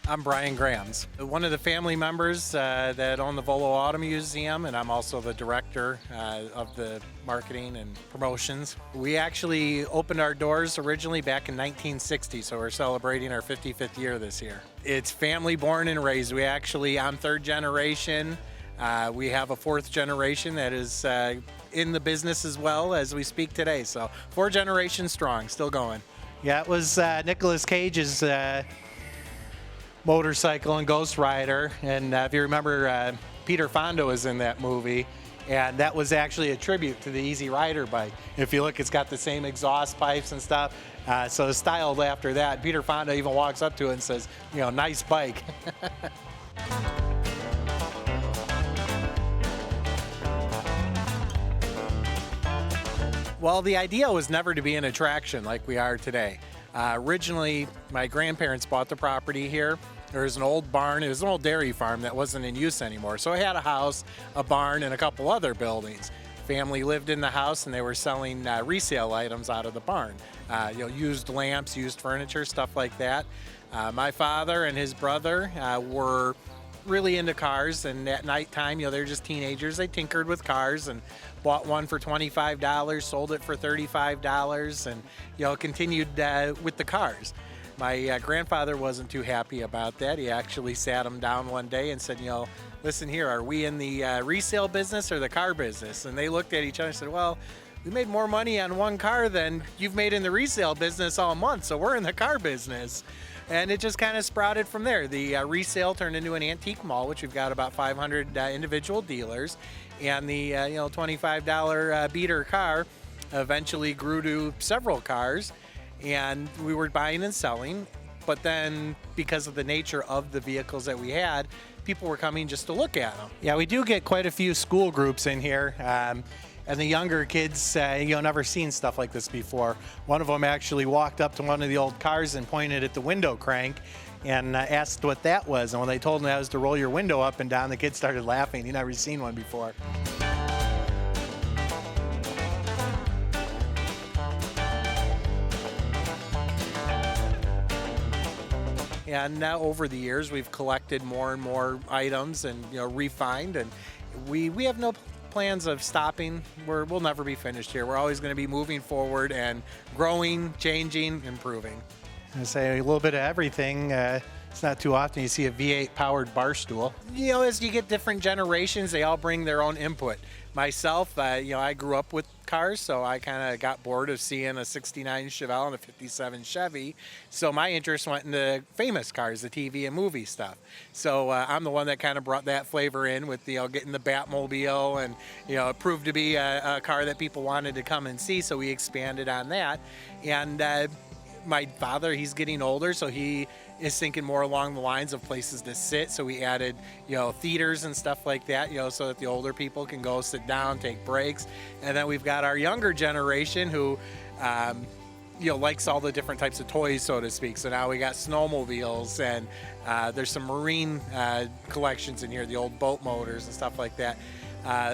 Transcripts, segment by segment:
I'm Brian Grams, one of the family members that own the Volo Auto Museum, and I'm also the director of the marketing and promotions. We actually opened our doors originally back in 1960, so we're celebrating our 55th year this year. It's family born and raised. I'm third generation. We have a fourth generation that is in the business as well as we speak today, so 4 generations strong, still going. Yeah, it was Nicolas Cage's motorcycle and Ghost Rider, and if you remember, Peter Fonda was in that movie, and that was actually a tribute to the Easy Rider bike. If you look, it's got the same exhaust pipes and stuff, so it's styled after that. Peter Fonda even walks up to it and says, you know, nice bike. Well, the idea was never to be an attraction like we are today. Originally, my grandparents bought the property here. There was an old barn. It was an old dairy farm that wasn't in use anymore. So it had a house, a barn, and a couple other buildings. Family lived in the house, and they were selling resale items out of the barn. Used lamps, used furniture, stuff like that. My father and his brother were really into cars, and at nighttime, they're just teenagers. They tinkered with cars and bought one for $25, sold it for $35, and continued with the cars. My grandfather wasn't too happy about that. He actually sat him down one day and said, listen here, are we in the resale business or the car business? And they looked at each other and said, well, we made more money on one car than you've made in the resale business all month, so we're in the car business. And it just kind of sprouted from there. The resale turned into an antique mall, which we've got about 500 individual dealers. And the $25 beater car eventually grew to several cars. And we were buying and selling. But then because of the nature of the vehicles that we had, people were coming just to look at them. Yeah, we do get quite a few school groups in here. And the younger kids, never seen stuff like this before. One of them actually walked up to one of the old cars and pointed at the window crank and asked what that was. And when they told him that was to roll your window up and down, the kid started laughing. He'd never seen one before. And now over the years, we've collected more and more items and refined, and we have no plans of stopping. We'll never be finished here. We're always going to be moving forward and growing, changing, improving. I say a little bit of everything. It's not too often you see a V8 powered bar stool. As you get different generations, they all bring their own input. Myself, I grew up with cars, so I kind of got bored of seeing a 69 Chevelle and a 57 Chevy. So my interest went into famous cars, the TV and movie stuff. So I'm the one that kind of brought that flavor in with getting the Batmobile, and it proved to be a car that people wanted to come and see. So we expanded on that, and my father, he's getting older, so he is thinking more along the lines of places to sit. So we added, theaters and stuff like that, so that the older people can go sit down, take breaks. And then we've got our younger generation who, likes all the different types of toys, so to speak. So now we got snowmobiles, and there's some marine collections in here, the old boat motors and stuff like that.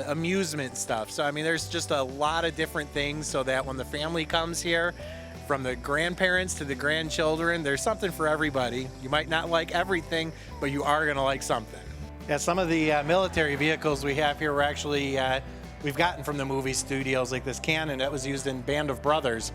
Amusement stuff. So, there's just a lot of different things so that when the family comes here, from the grandparents to the grandchildren, there's something for everybody. You might not like everything, but you are going to like something. Yeah, some of the military vehicles we have here were actually, we've gotten from the movie studios, like this cannon that was used in Band of Brothers.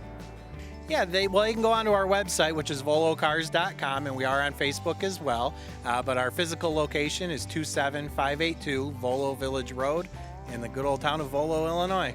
Yeah, they can go onto our website, which is volocars.com, and we are on Facebook as well. But our physical location is 27582 Volo Village Road in the good old town of Volo, Illinois.